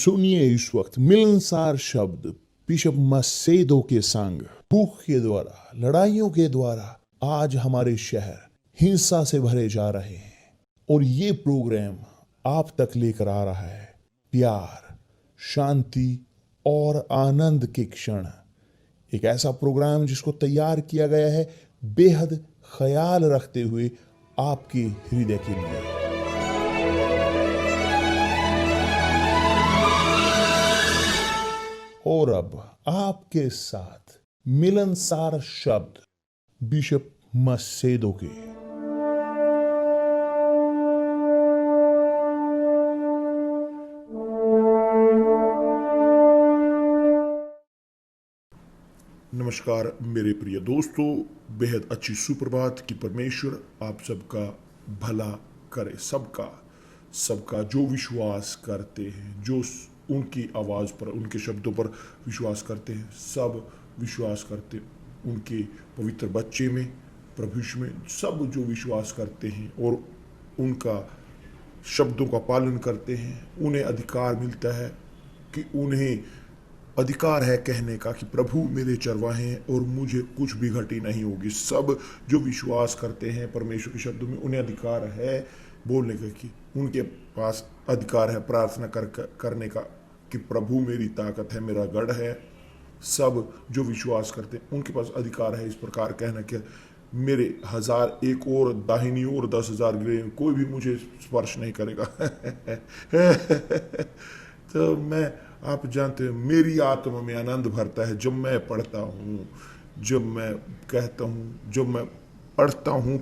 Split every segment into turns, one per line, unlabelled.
सुनिए इस वक्त मिलनसार शब्द बिशप मसेदो के संग। भूख के द्वारा, लड़ाइयों के द्वारा आज हमारे शहर हिंसा से भरे जा रहे हैं और ये प्रोग्राम आप तक लेकर आ रहा है प्यार, शांति और आनंद के क्षण। एक ऐसा प्रोग्राम जिसको तैयार किया गया है बेहद ख्याल रखते हुए आपके हृदय के लिए। और अब आपके साथ मिलनसार शब्द बिशप मसेदो के।
नमस्कार मेरे प्रिय दोस्तों, बेहद अच्छी सुप्रभात की परमेश्वर आप सबका भला करे। सबका जो विश्वास करते हैं, जो उनकी आवाज़ पर, उनके शब्दों पर विश्वास करते हैं, सब विश्वास करते उनके पवित्र बच्चे में, प्रभु यीशु में। सब जो विश्वास करते हैं और उनका शब्दों का पालन करते हैं, उन्हें अधिकार मिलता है कि उन्हें अधिकार है कहने का कि प्रभु मेरे चरवाहे हैं और मुझे कुछ भी घटी नहीं होगी। सब जो विश्वास करते हैं परमेश्वर के शब्दों में, उन्हें अधिकार है बोलने का कि उनके पास अधिकार है प्रार्थना करने का कि प्रभु मेरी ताकत है, मेरा गढ़ है। सब जो विश्वास करते हैं उनके पास अधिकार है इस प्रकार कहना कि मेरे 1000 एक और दाहिनी ओर 10,000 गिरे, कोई भी मुझे स्पर्श नहीं करेगा। तो मैं, आप जानते हैं, मेरी आत्मा में आनंद भरता है जब मैं पढ़ता हूँ, जब मैं कहता हूँ, जब मैं पढ़ता हूँ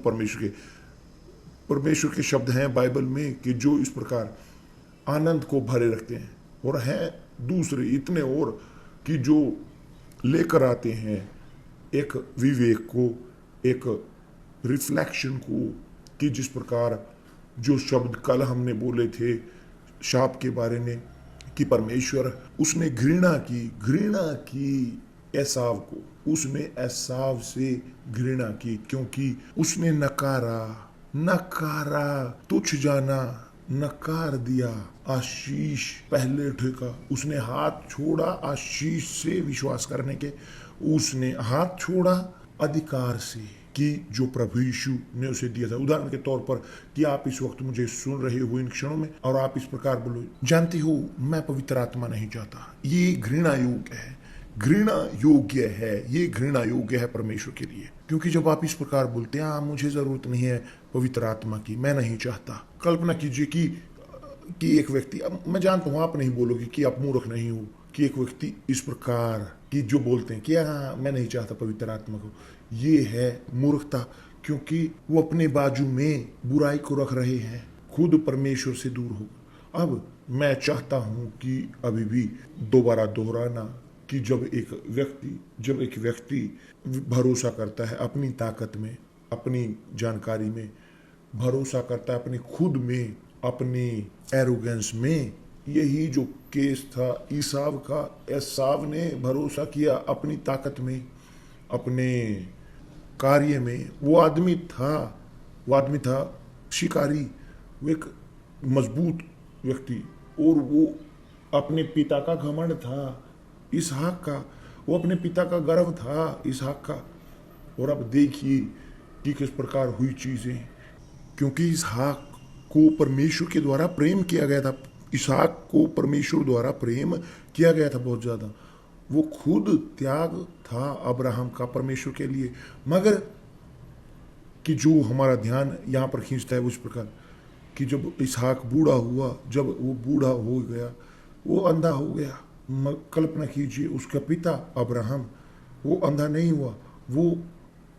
परमेश्वर के शब्द हैं बाइबल में कि जो इस प्रकार आनंद को भरे रखते हैं। और हैं दूसरे इतने और कि जो लेकर आते हैं एक विवेक को, एक रिफ्लेक्शन को, कि जिस प्रकार जो शब्द कल हमने बोले थे शाप के बारे में कि परमेश्वर उसने घृणा की एसाव को, उसने एसाव से घृणा की क्योंकि उसने नकारा तुच्छ जाना, नकार दिया आशीष पहले ठेका। उसने हाथ छोड़ा आशीष से विश्वास करने के, उसने हाथ छोड़ा अधिकार से कि जो प्रभु यीशु ने उसे दिया था। उदाहरण के तौर पर कि आप इस वक्त मुझे सुन रहे हो इन क्षणों में और आप इस प्रकार बोलो, जानते हो मैं पवित्र आत्मा नहीं चाहता। ये घृणा योग्य है, ये घृणा योग्य है परमेश्वर के लिए। क्योंकि जब आप इस प्रकार बोलते हैं मुझे जरूरत नहीं है पवित्र आत्मा की, मैं नहीं चाहता। कल्पना कीजिए कि एक व्यक्ति, अब मैं जानता हूं आप नहीं बोलोगे कि आप मूर्ख नहीं हो, कि एक व्यक्ति इस प्रकार की जो बोलते हैं कि मैं नहीं चाहता पवित्र आत्मा को, ये है मूर्खता। क्योंकि वो अपने बाजू में बुराई को रख रहे हैं, खुद परमेश्वर से दूर हो। अब मैं चाहता हूं कि अभी भी दोबारा दोहराना कि जब एक व्यक्ति भरोसा करता है अपनी ताकत में, अपनी जानकारी में, भरोसा करता है अपने खुद में, अपनी एरोगेंस में, यही जो केस था ईसाव का। एसाव ने भरोसा किया अपनी ताकत में, अपने कार्य में। वो आदमी था शिकारी, वो एक मजबूत व्यक्ति, और वो अपने पिता का घमंड था इसहाक का, वो अपने पिता का गर्व था इसहाक का। और अब देखिए कि किस प्रकार हुई चीजें, क्योंकि इसहाक को परमेश्वर के द्वारा प्रेम किया गया था। इसहाक को परमेश्वर द्वारा प्रेम किया गया था बहुत ज्यादा। वो खुद त्याग था अब्राहम का परमेश्वर के लिए। मगर कि जो हमारा ध्यान यहाँ पर खींचता है उस प्रकार कि जब इसहाक बूढ़ा हुआ, जब वो बूढ़ा हो गया, वो अंधा हो गया। कल्पना कीजिए उसका पिता अब्राहम, वो अंधा नहीं हुआ, वो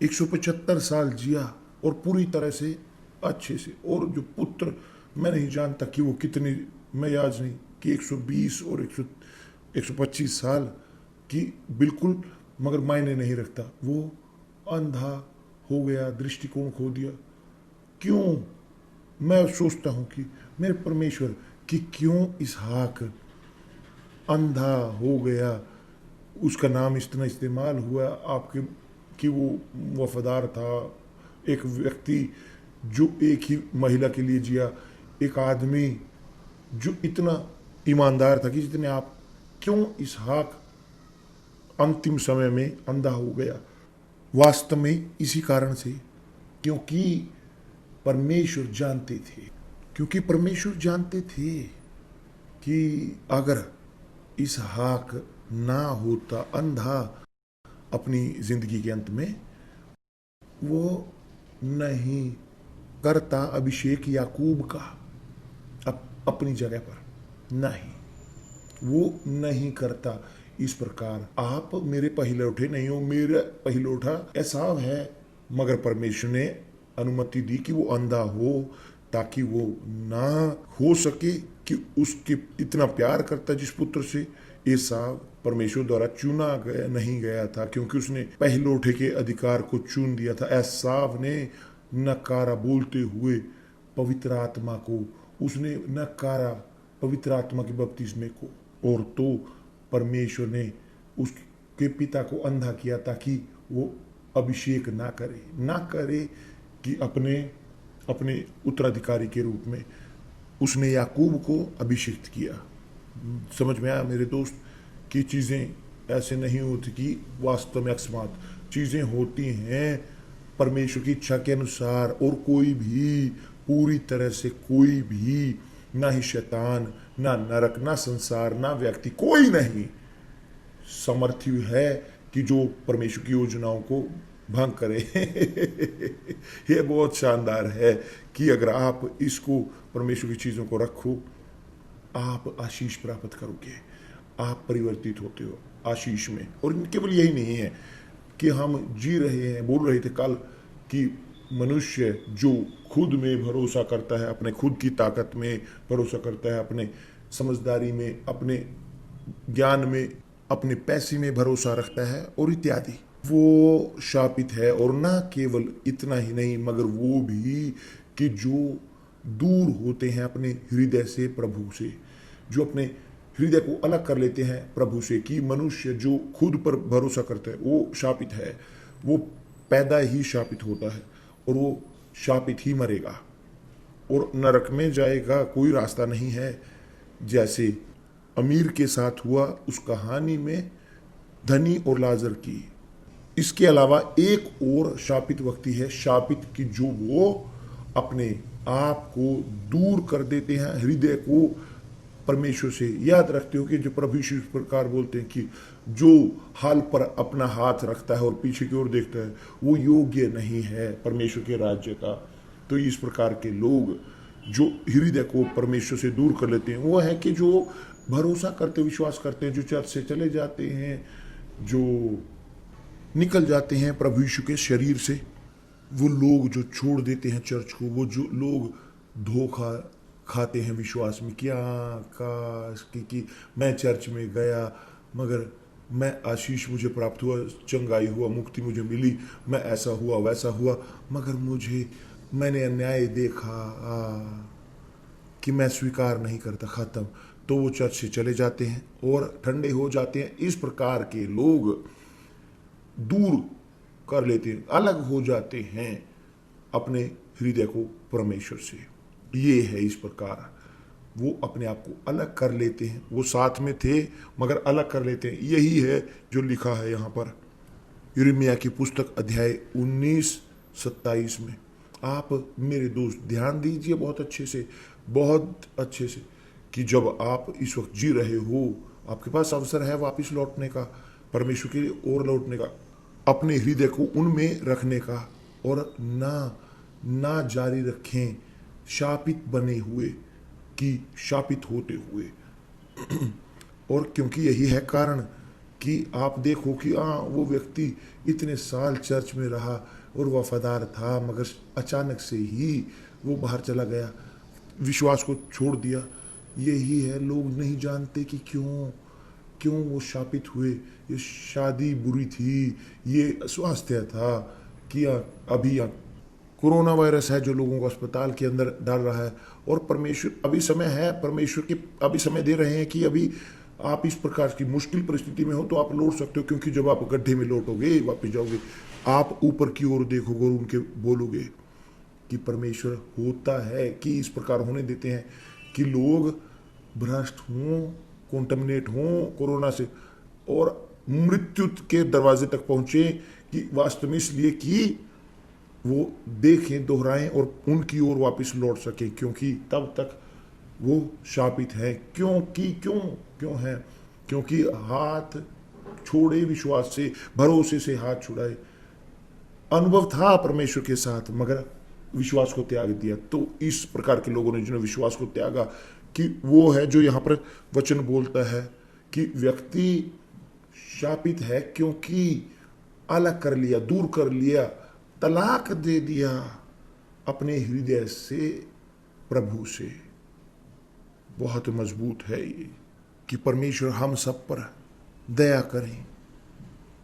175 साल जिया और पूरी तरह से अच्छे से। और जो पुत्र, मैं नहीं जानता कि वो कितने, मैं याद नहीं कि 120 और 125 साल की, बिल्कुल, मगर मायने नहीं रखता, वो अंधा हो गया, दृष्टिकोण खो दिया। क्यों? मैं सोचता हूं कि मेरे परमेश्वर कि क्यों इसहाक अंधा हो गया। उसका नाम इतना इस्तेमाल हुआ आपके कि वो वफादार था, एक व्यक्ति जो एक ही महिला के लिए जिया, एक आदमी जो इतना ईमानदार था कि जितने आप, क्यों इसहाक अंतिम समय में अंधा हो गया? वास्तव में इसी कारण से, क्योंकि परमेश्वर जानते थे, क्योंकि परमेश्वर जानते थे कि अगर इसहाक ना होता अंधा अपनी जिंदगी के अंत में, वो नहीं करता अभिषेक याकूब का अपनी जगह पर, नहीं, वो नहीं करता। इस प्रकार आप मेरे पहिलौठे नहीं हो, मेरा पहिलौठा एसाव है, मगर परमेश्वर ने अनुमति दी कि वो अंधा हो ताकि वो ना हो सके कि उसके इतना प्यार करता जिस पुत्र से। एसाव परमेश्वर द्वारा चुना गया नहीं गया था, क्योंकि उसने पहिलौठे के अधिकार को चुन दिया था। एसाव ने नकारा बोलते हुए पवित्र आत्मा को, उसने नकारा पवित्र आत्मा के बपतिस्मे को, और तो परमेश्वर ने उसके पिता को अंधा किया ताकि वो अभिषेक ना करे कि अपने उत्तराधिकारी के रूप में उसने याकूब को अभिषेक किया। समझ में आया मेरे दोस्त कि चीज़ें ऐसे नहीं होती कि वास्तव में अकस्मात चीज़ें होती हैं परमेश्वर की इच्छा के अनुसार। और कोई भी पूरी तरह से, कोई भी, ना ही शैतान, ना नरक, ना संसार, ना व्यक्ति, कोई नहीं समर्थी है कि जो परमेश्वर की योजनाओं को भंग करे। यह बहुत शानदार है कि अगर आप इसको, परमेश्वर की चीज़ों को रखो, आप आशीष प्राप्त करोगे, आप परिवर्तित होते हो आशीष में। और केवल यही नहीं है कि हम जी रहे हैं, बोल रहे थे कल कि मनुष्य जो खुद में भरोसा करता है, अपने खुद की ताकत में भरोसा करता है, अपने समझदारी में, अपने ज्ञान में, अपने पैसे में भरोसा रखता है और इत्यादि, वो शापित है। और ना केवल इतना ही नहीं, मगर वो भी कि जो दूर होते हैं अपने हृदय से प्रभु से, जो अपने हृदय को अलग कर लेते हैं प्रभु से। कि मनुष्य जो खुद पर भरोसा करता है वो शापित है, वो पैदा ही शापित होता है और वो शापित ही मरेगा और नरक में जाएगा, कोई रास्ता नहीं है। जैसे अमीर के साथ हुआ उस कहानी में धनी और लाजर की। इसके अलावा एक और शापित व्यक्ति है, शापित कि जो वो अपने आप को दूर कर देते हैं, हृदय को परमेश्वर से। याद रखते हो कि जो प्रभु यीशु इस प्रकार बोलते हैं कि जो हाल पर अपना हाथ रखता है और पीछे की ओर देखता है वो योग्य नहीं है परमेश्वर के राज्य का। तो इस प्रकार के लोग जो हृदय को परमेश्वर से दूर कर लेते हैं, वो है कि जो भरोसा करते, विश्वास करते हैं, जो चर्च से चले जाते हैं, जो निकल जाते हैं प्रभु यीशु के शरीर से, वो लोग जो छोड़ देते हैं चर्च को, वो जो लोग धोखा खाते हैं विश्वास में। क्या काश कि मैं चर्च में गया, मगर मैं आशीष मुझे प्राप्त हुआ, चंगाई हुआ, मुक्ति मुझे मिली, मैं ऐसा हुआ वैसा हुआ, मगर मैंने अन्याय देखा कि मैं स्वीकार नहीं करता, खत्म। तो वो चर्च से चले जाते हैं और ठंडे हो जाते हैं। इस प्रकार के लोग दूर कर लेते हैं, अलग हो जाते हैं अपने हृदय को परमेश्वर से। ये है इस प्रकार वो अपने आप को अलग कर लेते हैं। वो साथ में थे मगर अलग कर लेते हैं। यही है जो लिखा है यहाँ पर यिर्मयाह की पुस्तक अध्याय 19:27 में। आप मेरे दोस्त ध्यान दीजिए बहुत अच्छे से कि जब आप इस वक्त जी रहे हो, आपके पास अवसर है वापस लौटने का, परमेश्वर की ओर लौटने का, अपने हृदय को उनमें रखने का, और ना जारी रखें शापित बने हुए कि शापित होते हुए। और क्योंकि यही है कारण कि आप देखो कि वो व्यक्ति इतने साल चर्च में रहा और वफादार था, मगर अचानक से ही वो बाहर चला गया, विश्वास को छोड़ दिया। यही है, लोग नहीं जानते कि क्यों वो शापित हुए। ये शादी बुरी थी, ये स्वास्थ्य था, कि अभी कोरोना वायरस है जो लोगों को अस्पताल के अंदर डाल रहा है। और परमेश्वर अभी समय है, परमेश्वर के अभी समय दे रहे हैं कि अभी आप इस प्रकार की मुश्किल परिस्थिति में हो तो आप लौट सकते हो। क्योंकि जब आप गड्ढे में लौटोगे, वापस जाओगे, आप ऊपर की ओर देखोगे और उनके बोलोगे कि परमेश्वर होता है कि इस प्रकार होने देते हैं कि लोग भ्रष्ट हों, कॉन्टमिनेट हों कोरोना से और मृत्यु के दरवाजे तक पहुंचे, कि वास्तव में इसलिए कि वो देखें, दोहराएं और उनकी ओर वापस लौट सके, क्योंकि तब तक वो शापित है। क्यों है? क्योंकि हाथ छोड़े विश्वास से, भरोसे से हाथ छुड़ाए। अनुभव था परमेश्वर के साथ, मगर विश्वास को त्याग दिया। तो इस प्रकार के लोगों ने जिन्होंने विश्वास को त्यागा, कि वो है जो यहाँ पर वचन बोलता है कि व्यक्ति शापित है क्योंकि अलग कर लिया, दूर कर लिया, तलाक दे दिया अपने हृदय से प्रभु से। बहुत मजबूत है ये कि परमेश्वर हम सब पर दया करें,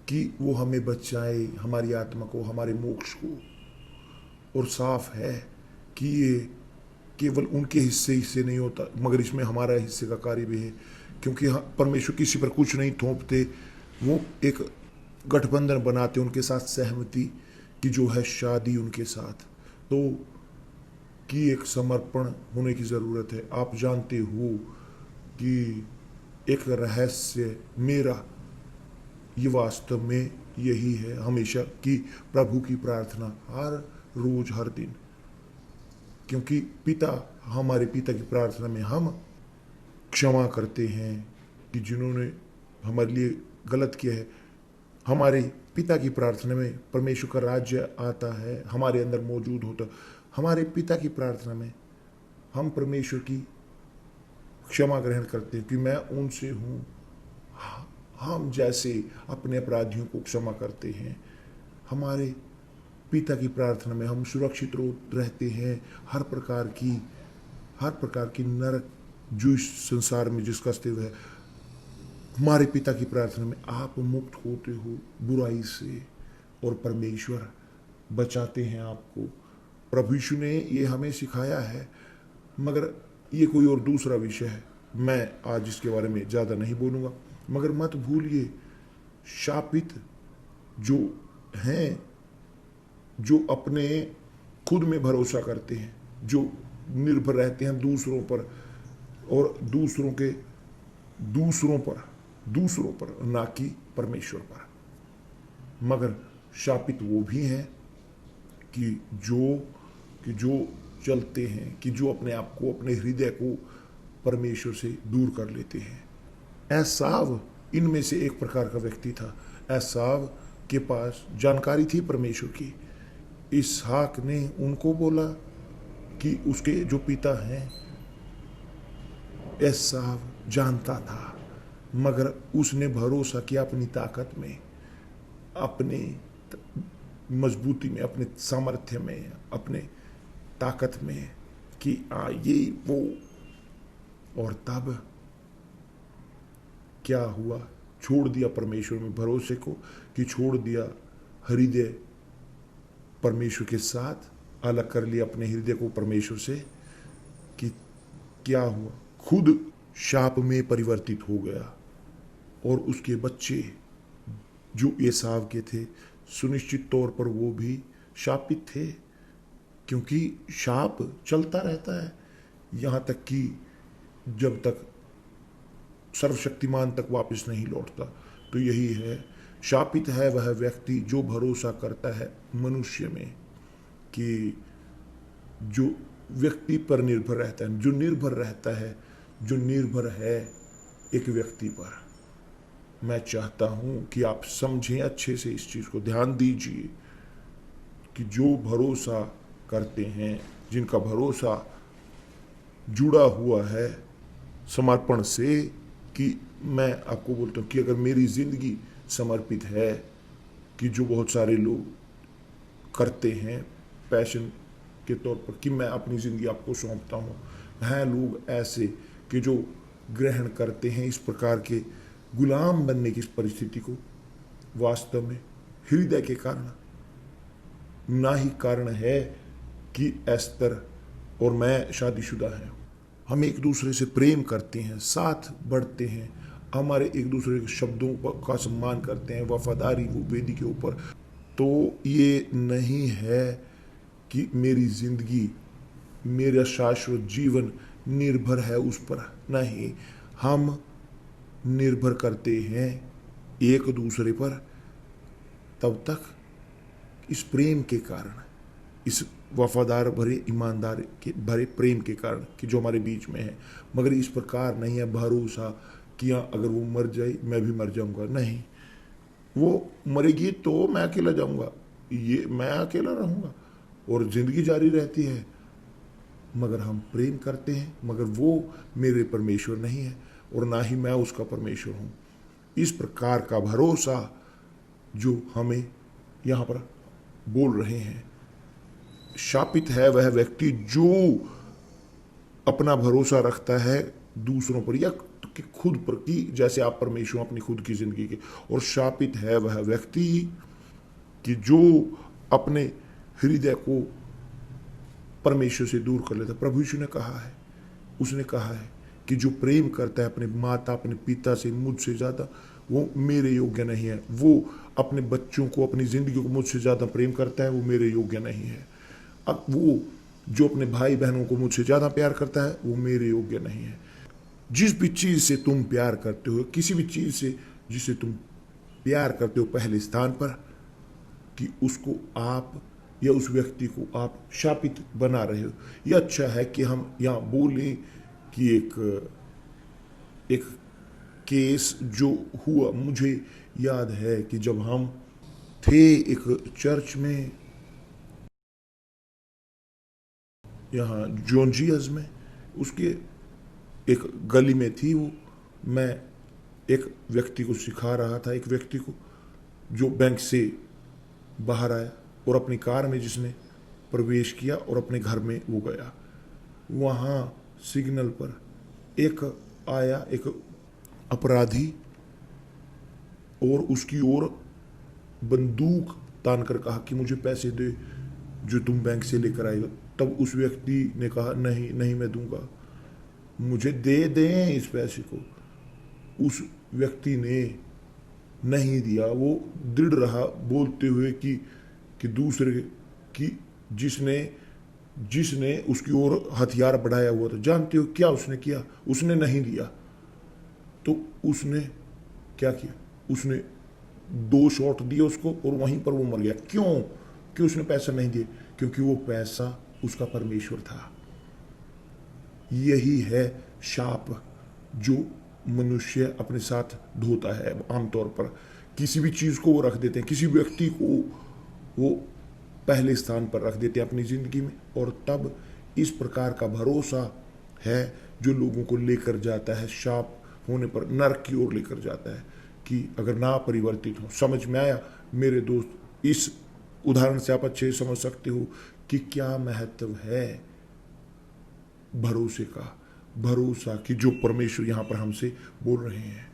कि वो हमें बचाए, हमारी आत्मा को, हमारे मोक्ष को। और साफ है कि ये केवल उनके हिस्से नहीं होता, मगर इसमें हमारा हिस्से का कार्य भी है, क्योंकि परमेश्वर किसी पर कुछ नहीं थोपते। वो एक गठबंधन बनाते उनके साथ सहमति की, जो है शादी उनके साथ, तो कि एक समर्पण होने की ज़रूरत है। आप जानते हो कि एक रहस्य मेरा ये वास्तव में यही है हमेशा, कि प्रभु की प्रार्थना हर रोज हर दिन, क्योंकि हमारे पिता की प्रार्थना में हम क्षमा करते हैं कि जिन्होंने हमारे लिए गलत किया है। हमारे पिता की प्रार्थना में परमेश्वर का राज्य आता है, हमारे अंदर मौजूद होता। हमारे पिता की प्रार्थना में हम परमेश्वर की क्षमा ग्रहण करते हैं कि मैं उनसे हूँ, हम जैसे अपने अपराधियों को क्षमा करते हैं। हमारे पिता की प्रार्थना में हम सुरक्षित रहते हैं हर प्रकार की नरक जो इस संसार में जिसका अस्तित्व है। हमारे पिता की प्रार्थना में आप मुक्त होते हो बुराई से, और परमेश्वर बचाते हैं आपको। प्रभु यीशु ने ये हमें सिखाया है, मगर ये कोई और दूसरा विषय है, मैं आज इसके बारे में ज़्यादा नहीं बोलूँगा। मगर मत भूलिए, शापित जो हैं, जो अपने खुद में भरोसा करते हैं, जो निर्भर रहते हैं दूसरों पर, और दूसरों पर ना कि परमेश्वर पर। मगर शापित वो भी हैं कि जो चलते हैं, कि जो अपने आप को, अपने हृदय को परमेश्वर से दूर कर लेते हैं। एसाव इनमें से एक प्रकार का व्यक्ति था। एसाव के पास जानकारी थी परमेश्वर की। इसहाक ने उनको बोला कि उसके जो पिता हैं, एसाव जानता था, मगर उसने भरोसा किया अपनी ताकत में, अपने मजबूती में, अपने सामर्थ्य में, अपने ताकत में, कि ये वो। और तब क्या हुआ? छोड़ दिया परमेश्वर में भरोसे को, कि छोड़ दिया हृदय परमेश्वर के साथ, अलग कर लिया अपने हृदय को परमेश्वर से। कि क्या हुआ? खुद शाप में परिवर्तित हो गया, और उसके बच्चे जो एसाव के थे, सुनिश्चित तौर पर वो भी शापित थे, क्योंकि शाप चलता रहता है यहाँ तक कि जब तक सर्वशक्तिमान तक वापस नहीं लौटता। तो यही है, शापित है वह व्यक्ति जो भरोसा करता है मनुष्य में, कि जो व्यक्ति पर निर्भर रहता है, जो निर्भर है एक व्यक्ति पर। मैं चाहता हूं कि आप समझें अच्छे से, इस चीज को ध्यान दीजिए, कि जो भरोसा करते हैं, जिनका भरोसा जुड़ा हुआ है समर्पण से, कि मैं आपको बोलता हूँ कि अगर मेरी जिंदगी समर्पित है, कि जो बहुत सारे लोग करते हैं पैशन के तौर पर, कि मैं अपनी जिंदगी आपको सौंपता हूँ, हैं लोग ऐसे कि जो ग्रहण करते हैं इस प्रकार के गुलाम बनने की इस परिस्थिति को, वास्तव में हृदय के कारण, ना ही कारण है कि एस्तर और मैं शादीशुदा हैं। हम एक दूसरे से प्रेम करते हैं, साथ बढ़ते हैं, हमारे एक दूसरे के शब्दों का सम्मान करते हैं, वफादारी वो वेदी के ऊपर। तो ये नहीं है कि मेरी जिंदगी, मेरा शाश्वत जीवन निर्भर है उस पर, नहीं, हम निर्भर करते हैं एक दूसरे पर तब तक इस प्रेम के कारण, इस वफादार भरे ईमानदार के भरे प्रेम के कारण कि जो हमारे बीच में है। मगर इस प्रकार नहीं है भरोसा कि हाँ अगर वो मर जाए मैं भी मर जाऊंगा, नहीं, वो मरेगी तो मैं अकेला जाऊंगा, ये मैं अकेला रहूंगा और जिंदगी जारी रहती है। मगर हम प्रेम करते हैं, मगर वो मेरे परमेश्वर नहीं है और ना ही मैं उसका परमेश्वर हूं। इस प्रकार का भरोसा जो हमें यहां पर बोल रहे हैं, शापित है वह व्यक्ति जो अपना भरोसा रखता है दूसरों पर या कि खुद पर, कि जैसे आप परमेश्वर अपनी खुद की जिंदगी के, और शापित है वह व्यक्ति कि जो अपने हृदय को परमेश्वर से दूर कर लेता। प्रभु यीशु ने कहा है, उसने कहा है कि जो प्रेम करता है अपने माता अपने पिता से मुझसे ज़्यादा, वो मेरे योग्य नहीं है। वो अपने बच्चों को अपनी ज़िंदगी को मुझसे ज़्यादा प्रेम करता है, वो मेरे योग्य नहीं है। अब वो जो अपने भाई बहनों को मुझसे ज़्यादा प्यार करता है, वो मेरे योग्य नहीं है। जिस भी चीज़ से तुम प्यार करते हो, किसी भी चीज़ से जिसे तुम प्यार करते हो पहले स्थान पर, कि उसको आप या उस व्यक्ति को आप शापित बना रहे हो। यह अच्छा है कि हम यहाँ बोलें कि एक केस जो हुआ, मुझे याद है कि जब हम थे एक चर्च में यहाँ जॉर्जियाज में, उसके एक गली में थी वो, मैं एक व्यक्ति को सिखा रहा था, एक व्यक्ति को जो बैंक से बाहर आया और अपनी कार में जिसने प्रवेश किया और अपने घर में वो गया। वहाँ सिग्नल पर एक आया, एक अपराधी, और उसकी ओर बंदूक तान कर कहा कि मुझे पैसे दे जो तुम बैंक से लेकर आएगा। तब उस व्यक्ति ने कहा नहीं नहीं मैं दूंगा, मुझे दे दें इस पैसे को। उस व्यक्ति ने नहीं दिया। वो दृढ़ रहा बोलते हुए कि दूसरे की जिसने उसकी ओर हथियार बढ़ाया हुआ था। जानते हो क्या उसने किया? उसने नहीं दिया तो उसने क्या किया? उसने 2 शॉट दिए उसको और वहीं पर वो मर गया। क्यों? कि उसने पैसा नहीं दिए, क्योंकि वो पैसा उसका परमेश्वर था। यही है शाप जो मनुष्य अपने साथ ढोता है। आमतौर पर किसी भी चीज़ को वो रख देते हैं, किसी व्यक्ति को वो पहले स्थान पर रख देते हैं अपनी ज़िंदगी में, और तब इस प्रकार का भरोसा है जो लोगों को लेकर जाता है शाप होने पर नरक की ओर लेकर जाता है। कि अगर ना परिवर्तित हो। समझ में आया मेरे दोस्त? इस उदाहरण से आप अच्छे समझ सकते हो कि क्या महत्व है भरोसे का, भरोसा कि जो परमेश्वर यहाँ पर हमसे बोल रहे हैं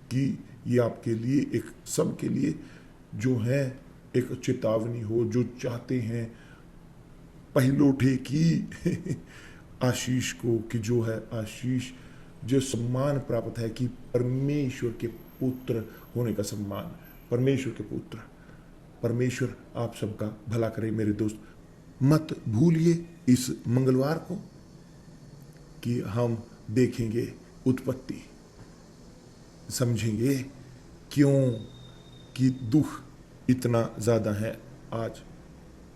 कि ये आपके लिए, एक सबके लिए जो है एक चेतावनी हो, जो चाहते हैं पहिलौठे की आशीष को, कि जो है आशीष, जो सम्मान प्राप्त है कि परमेश्वर के पुत्र होने का सम्मान, परमेश्वर के पुत्र। परमेश्वर आप सबका भला करे मेरे दोस्त। मत भूलिए इस मंगलवार को कि हम देखेंगे उत्पत्ति, समझेंगे क्यों कि दुख इतना ज़्यादा है। आज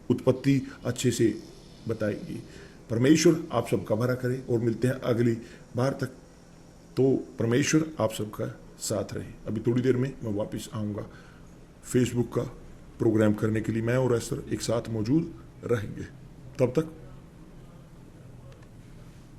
उत्पत्ति अच्छे से बताएगी। परमेश्वर आप सबका भला करे और मिलते हैं अगली बार तक। तो परमेश्वर आप सबका साथ रहे। अभी थोड़ी देर में मैं वापस आऊँगा। फेसबुक का प्रोग्राम करने के लिए मैं और एस्टर एक साथ मौजूद रहेंगे। तब तक